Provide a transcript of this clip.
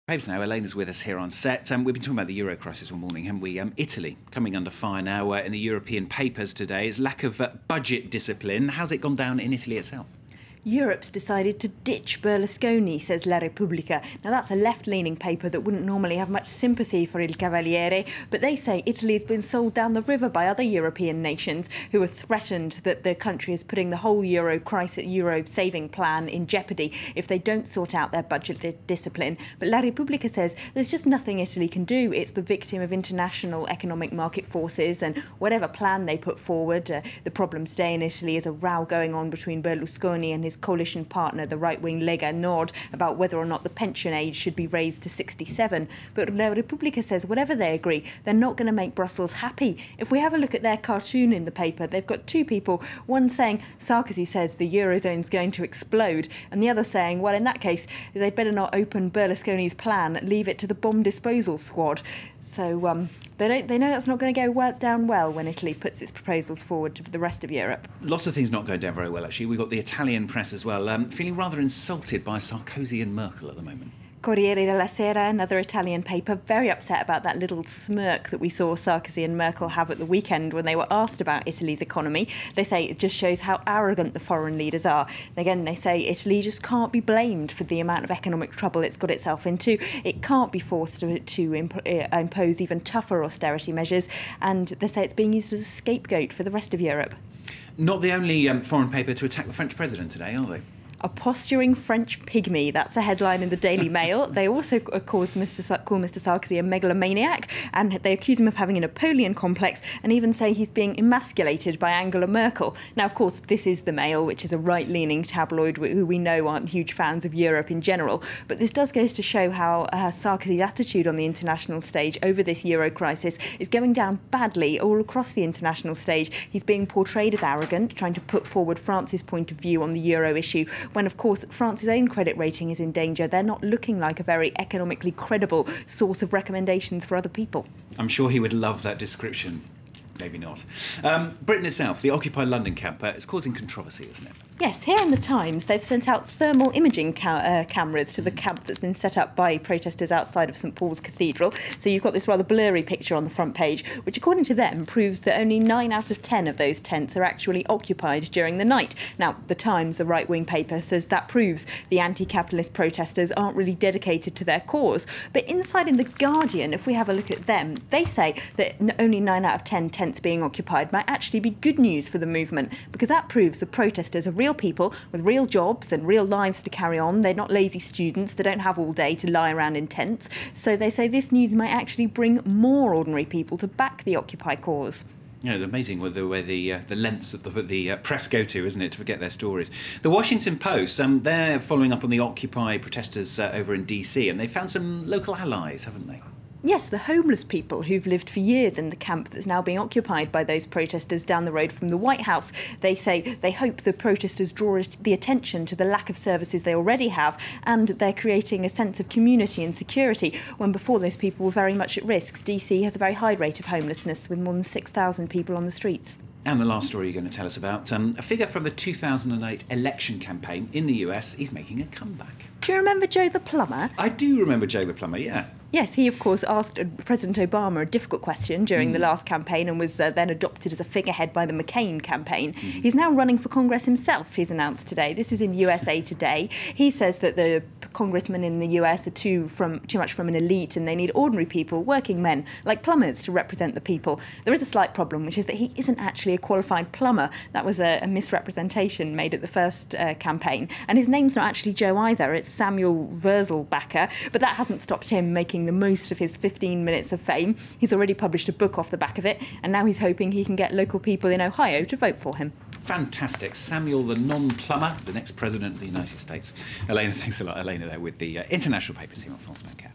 Waves now. Elena's with us here on set. We've been talking about the Euro crisis all morning, haven't we? Italy coming under fire now in the European papers today is lack of budget discipline. How's it gone down in Italy itself? Europe's decided to ditch Berlusconi, says La Repubblica. Now, that's a left-leaning paper that wouldn't normally have much sympathy for Il Cavaliere, but they say Italy has been sold down the river by other European nations who are threatened that the country is putting the whole Euro saving plan in jeopardy if they don't sort out their budget discipline. But La Repubblica says there's just nothing Italy can do. It's the victim of international economic market forces, and whatever plan they put forward, the problem today in Italy is a row going on between Berlusconi and his coalition partner, the right-wing Lega Nord, about whether or not the pension age should be raised to 67. But La Repubblica says whatever they agree, they're not going to make Brussels happy. If we have a look at their cartoon in the paper, they've got two people, one saying Sarkozy says the Eurozone's going to explode, and the other saying, well, in that case, they'd better not open Berlusconi's plan, leave it to the bomb disposal squad. So they know that's not going to go down well when Italy puts its proposals forward to the rest of Europe. Lots of things not going down very well, actually. We've got the Italian press as well, feeling rather insulted by Sarkozy and Merkel at the moment. Corriere della Sera, another Italian paper, very upset about that little smirk that we saw Sarkozy and Merkel have at the weekend when they were asked about Italy's economy. They say it just shows how arrogant the foreign leaders are. Again, they say Italy just can't be blamed for the amount of economic trouble it's got itself into. It can't be forced to impose even tougher austerity measures, and they say it's being used as a scapegoat for the rest of Europe. Not the only foreign paper to attack the French president today, are they? A posturing French pygmy. That's a headline in the Daily Mail. They also call Mr. Sarkozy a megalomaniac, and they accuse him of having a Napoleon complex and even say he's being emasculated by Angela Merkel. Now, of course, this is the Mail, which is a right-leaning tabloid who we know aren't huge fans of Europe in general. But this does go to show how Sarkozy's attitude on the international stage over this Euro crisis is going down badly all across the international stage. He's being portrayed as arrogant, trying to put forward France's point of view on the Euro issue, when, of course, France's own credit rating is in danger. They're not looking like a very economically credible source of recommendations for other people. I'm sure he would love that description. Maybe not. Britain itself, the Occupy London camp, is causing controversy, isn't it? Yes, here in the Times, they've sent out thermal imaging cameras to the camp that's been set up by protesters outside of St Paul's Cathedral. So you've got this rather blurry picture on the front page, which, according to them, proves that only 9 out of 10 of those tents are actually occupied during the night. Now, the Times, a right-wing paper, says that proves the anti-capitalist protesters aren't really dedicated to their cause. But inside in The Guardian, if we have a look at them, they say that only 9 out of 10 tents being occupied might actually be good news for the movement, because that proves the protesters are real people with real jobs and real lives to carry on. They're not lazy students. They don't have all day to lie around in tents. So they say this news might actually bring more ordinary people to back the Occupy cause. Yeah, it's amazing where the lengths that the press go to, isn't it, to get their stories. The Washington Post, they're following up on the Occupy protesters over in DC, and they found some local allies, haven't they? Yes, the homeless people who've lived for years in the camp that's now being occupied by those protesters down the road from the White House. They say they hope the protesters draw the attention to the lack of services they already have, and they're creating a sense of community and security when before those people were very much at risk. DC has a very high rate of homelessness with more than 6,000 people on the streets. And the last story you're going to tell us about, a figure from the 2008 election campaign in the US is making a comeback. Do you remember Joe the Plumber? I do remember Joe the Plumber, yeah. Yes, he, of course, asked President Obama a difficult question during the last campaign and was then adopted as a figurehead by the McCain campaign. He's now running for Congress himself, he's announced today. This is in USA Today. He says that the congressmen in the US are too much from an elite, and they need ordinary people, working men, like plumbers, to represent the people. There is a slight problem, which is that he isn't actually a qualified plumber. That was a misrepresentation made at the first campaign. And his name's not actually Joe either, it's Samuel Wurzelbacher, but that hasn't stopped him making the most of his 15 minutes of fame. He's already published a book off the back of it, and now he's hoping he can get local people in Ohio to vote for him. Fantastic. Samuel the non-plumber, the next president of the United States. Elena, thanks a lot. Elena there with the international papers here on France 24.